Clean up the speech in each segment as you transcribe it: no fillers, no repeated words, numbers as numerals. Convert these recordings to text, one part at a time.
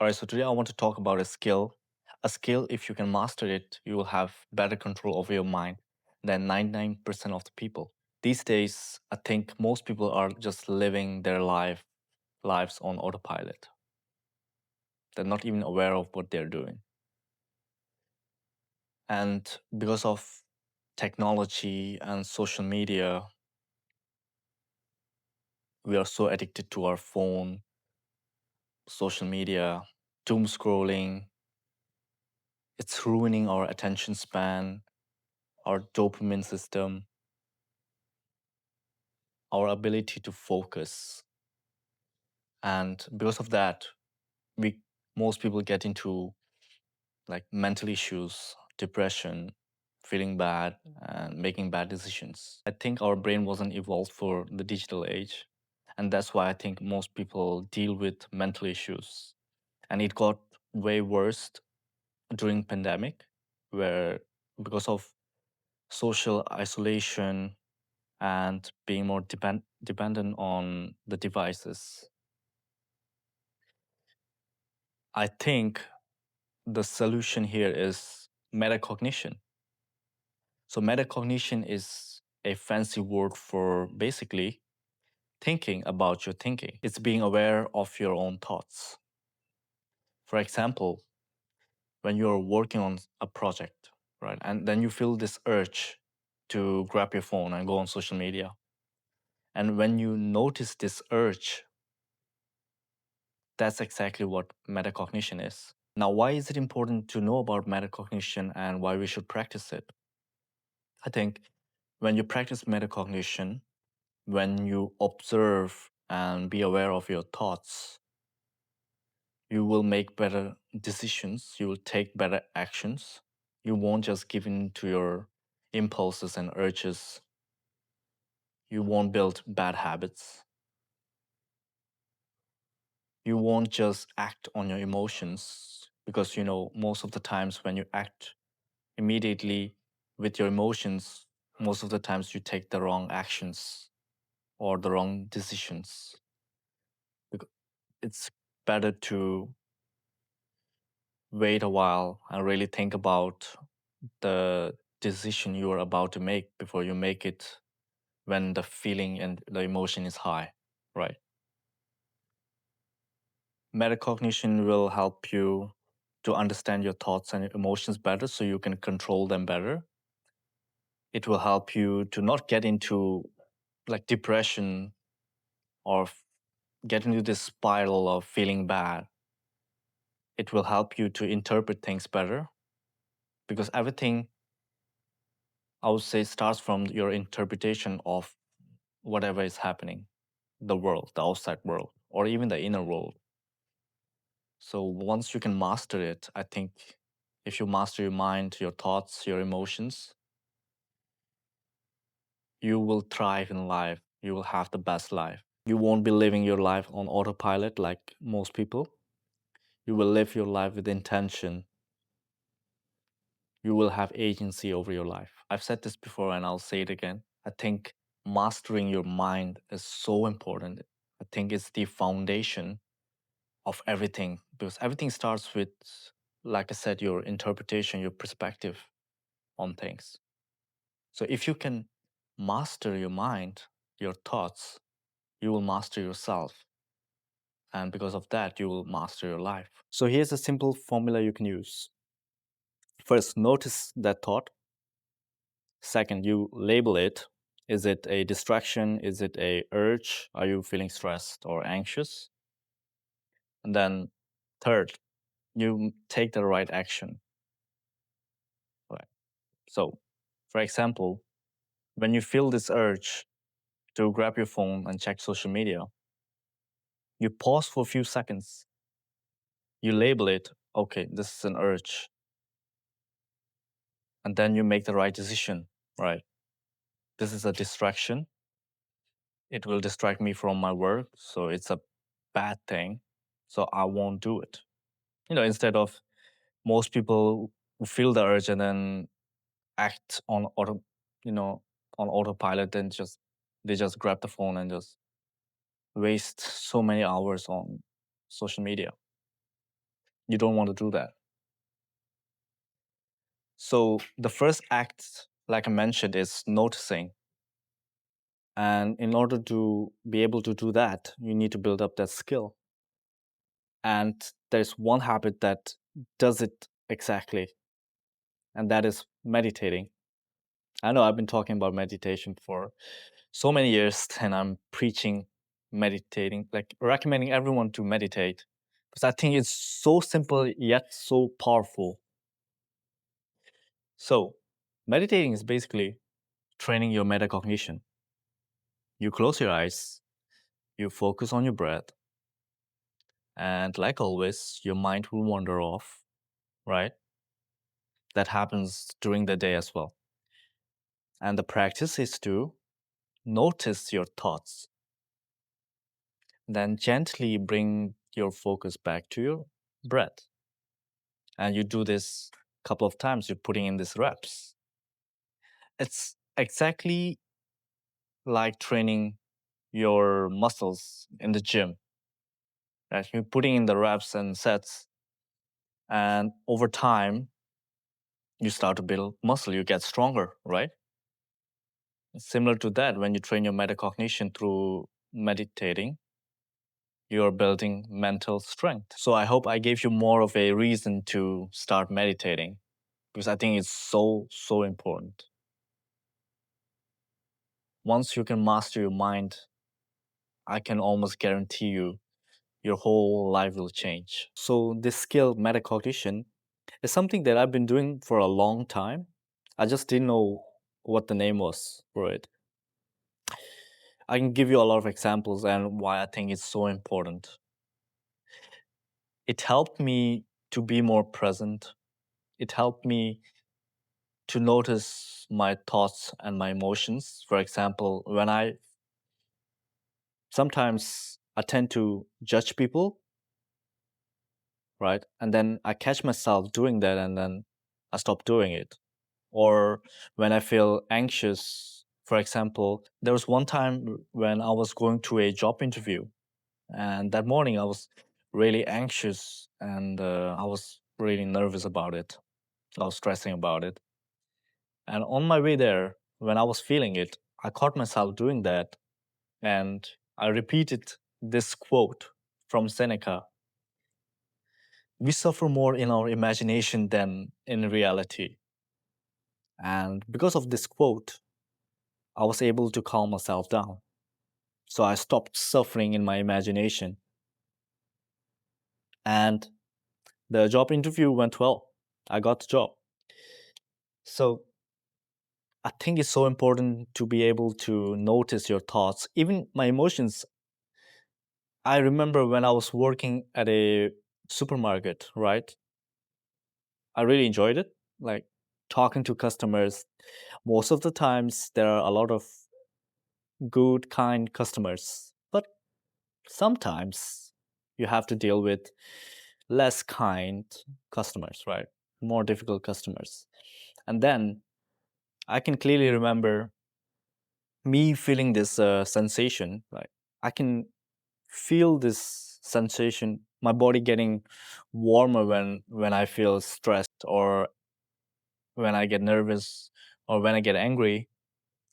All right, so today I want to talk about a skill. A skill, if you can master it, you will have better control over your mind than 99% of the people. These days, I think most people are just living their lives on autopilot. They're not even aware of what they're doing. And because of technology and social media, we are so addicted to our phone, social media, doom scrolling. It's ruining our attention span, our dopamine system, our ability to focus. And because of that, we most people get into like mental issues, depression, feeling bad, and making bad decisions. I think our brain wasn't evolved for the digital age. And that's why I think most people deal with mental issues. And it got way worse during pandemic, where because of social isolation and being more dependent on the devices, I think the solution here is metacognition. So, metacognition is a fancy word for basically thinking about your thinking. It's being aware of your own thoughts. For example, when you're working on a project, right, and then you feel this urge to grab your phone and go on social media. And when you notice this urge, that's exactly what metacognition is. Now, why is it important to know about metacognition and why we should practice it? I think when you practice metacognition, when you observe and be aware of your thoughts, you will make better decisions, you will take better actions. You won't just give in to your impulses and urges. You won't build bad habits. You won't just act on your emotions because most of the times when you act immediately with your emotions, most of the times you take the wrong actions or the wrong decisions. It's better to wait a while and really think about the decision you are about to make before you make it when the feeling and the emotion is high, right? Metacognition will help you to understand your thoughts and emotions better so you can control them better. It will help you to not get into like depression or get into this spiral of feeling bad. It will help you to interpret things better because everything, I would say, starts from your interpretation of whatever is happening, the world, the outside world, or even the inner world. So once you can master it, I think if you master your mind, your thoughts, your emotions, you will thrive in life. You will have the best life. You won't be living your life on autopilot like most people. You will live your life with intention. You will have agency over your life. I've said this before and I'll say it again. I think mastering your mind is so important. I think it's the foundation of everything because everything starts with, like I said, your interpretation, your perspective on things. So if you can master your mind, your thoughts, you will master yourself. And because of that, you will master your life. So here's a simple formula you can use. First, notice that thought. Second, you label it. Is it a distraction? Is it a urge? Are you feeling stressed or anxious? And then third, you take the right action. Right. So, for example, when you feel this urge to grab your phone and check social media, you pause for a few seconds. You label it, okay, this is an urge. And then you make the right decision, right? This is a distraction. It will distract me from my work. So it's a bad thing. So I won't do it. Instead of most people who feel the urge and then act on you know, on autopilot, then they just grab the phone and just waste so many hours on social media. You don't want to do that. So the first act, like I mentioned, is noticing. And in order to be able to do that, you need to build up that skill. And there's one habit that does it exactly, and that is meditating. I know I've been talking about meditation for so many years, and I'm preaching meditating, like recommending everyone to meditate, because I think it's so simple yet so powerful. So, meditating is basically training your metacognition. You close your eyes, you focus on your breath, and like always, your mind will wander off, right? That happens during the day as well. And the practice is to notice your thoughts, then gently bring your focus back to your breath. And you do this a couple of times, you're putting in these reps. It's exactly like training your muscles in the gym. Right? You're putting in the reps and sets, and over time, you start to build muscle, you get stronger, right? Similar to that, when you train your metacognition through meditating, you're building mental strength. So I hope I gave you more of a reason to start meditating, because I think it's so, so important. Once you can master your mind, I can almost guarantee you your whole life will change. So this skill, metacognition, is something that I've been doing for a long time. I just didn't know what the name was for it. I can give you a lot of examples and why I think it's so important. It helped me to be more present. It helped me to notice my thoughts and my emotions. For example, when I sometimes I tend to judge people, right? And then I catch myself doing that and then I stop doing it. Or when I feel anxious, for example, there was one time when I was going to a job interview, and that morning I was really anxious and I was really nervous about it. I was stressing about it. And on my way there, when I was feeling it, I caught myself doing that. And I repeated this quote from Seneca: "We suffer more in our imagination than in reality." And because of this quote, I was able to calm myself down. So I stopped suffering in my imagination. And the job interview went well. I got the job. So I think it's so important to be able to notice your thoughts, even my emotions. I remember when I was working at a supermarket, right? I really enjoyed it. Like talking to customers. Most of the times, there are a lot of good, kind customers. But sometimes you have to deal with less kind customers, right? More difficult customers. And then I can clearly remember me feeling this sensation. Like I can feel this sensation, my body getting warmer when I feel stressed or when I get nervous or when I get angry.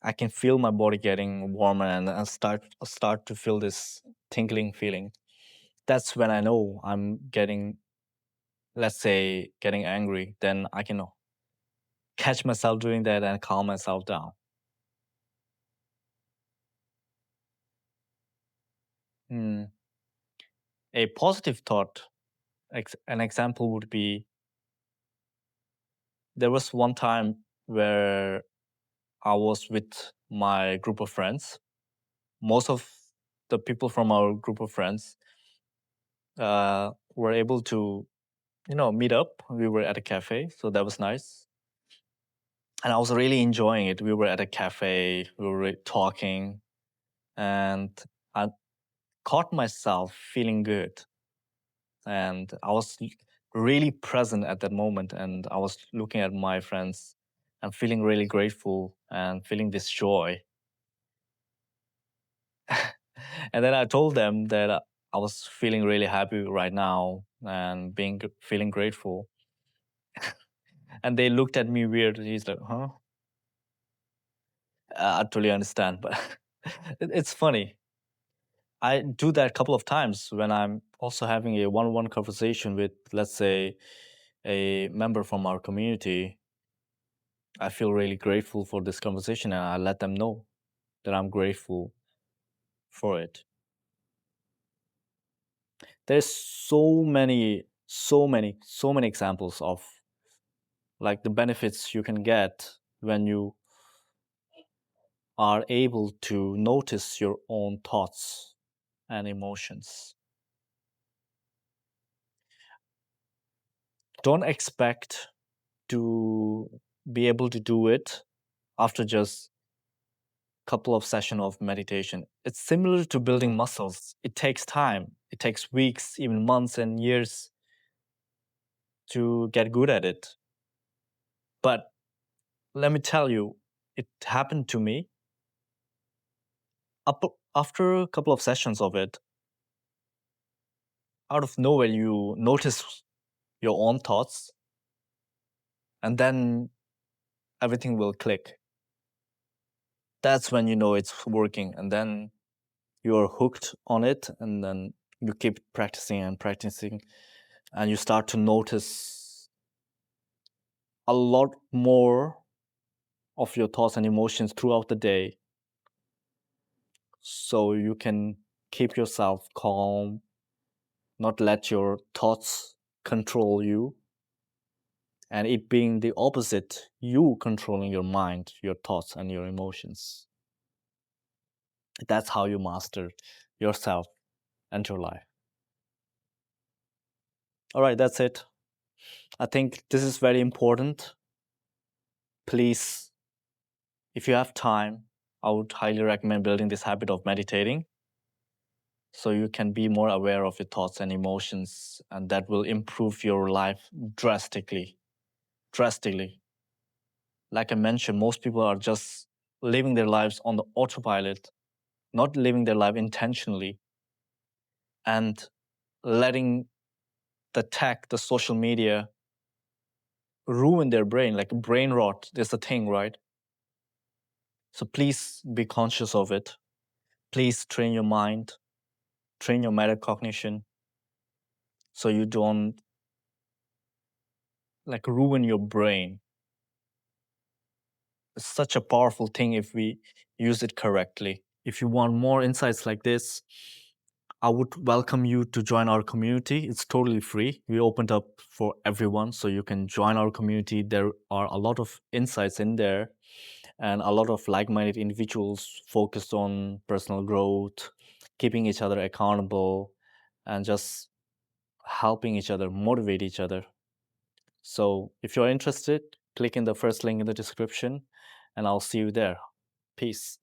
I can feel my body getting warmer and I start to feel this tingling feeling. That's when I know I'm getting, let's say, getting angry. Then I can catch myself doing that and calm myself down. Hmm. A positive thought, an example would be, there was one time where I was with my group of friends. Most of the people from our group of friends were able to, meet up. We were at a cafe, so that was nice. And I was really enjoying it. We were at a cafe, we were talking, and I caught myself feeling good. And I was really present at that moment. And I was looking at my friends and feeling really grateful and feeling this joy. And then I told them that I was feeling really happy right now and feeling grateful. And they looked at me weird. He's like, huh? I totally understand, but it's funny. I do that a couple of times when I'm also having a one-on-one conversation with, let's say, a member from our community. I feel really grateful for this conversation and I let them know that I'm grateful for it. There's so many examples of like the benefits you can get when you are able to notice your own thoughts and emotions. Don't expect to be able to do it after just couple of session of meditation. It's similar to building muscles. It takes time. It takes weeks, even months and years to get good at it. But let me tell you, it happened to me. After a couple of sessions of it, out of nowhere, you notice your own thoughts, and then everything will click. That's when you know it's working, and then you're hooked on it, and then you keep practicing and practicing, and you start to notice a lot more of your thoughts and emotions throughout the day, so you can keep yourself calm, not let your thoughts control you, and it being the opposite, you controlling your mind, your thoughts, and your emotions. That's how you master yourself and your life. All right, that's it. I think this is very important. Please, if you have time, I would highly recommend building this habit of meditating so you can be more aware of your thoughts and emotions, and that will improve your life drastically. Drastically. Like I mentioned, most people are just living their lives on the autopilot, not living their life intentionally, and letting the tech, the social media, ruin their brain, like brain rot is a thing, right? So please be conscious of it. Please train your mind, train your metacognition, so you don't like ruin your brain. It's such a powerful thing if we use it correctly. If you want more insights like this, I would welcome you to join our community. It's totally free. We opened up for everyone, so you can join our community. There are a lot of insights in there and a lot of like-minded individuals focused on personal growth, keeping each other accountable, and just helping each other, motivate each other. So if you're interested, click in the first link in the description and I'll see you there. Peace.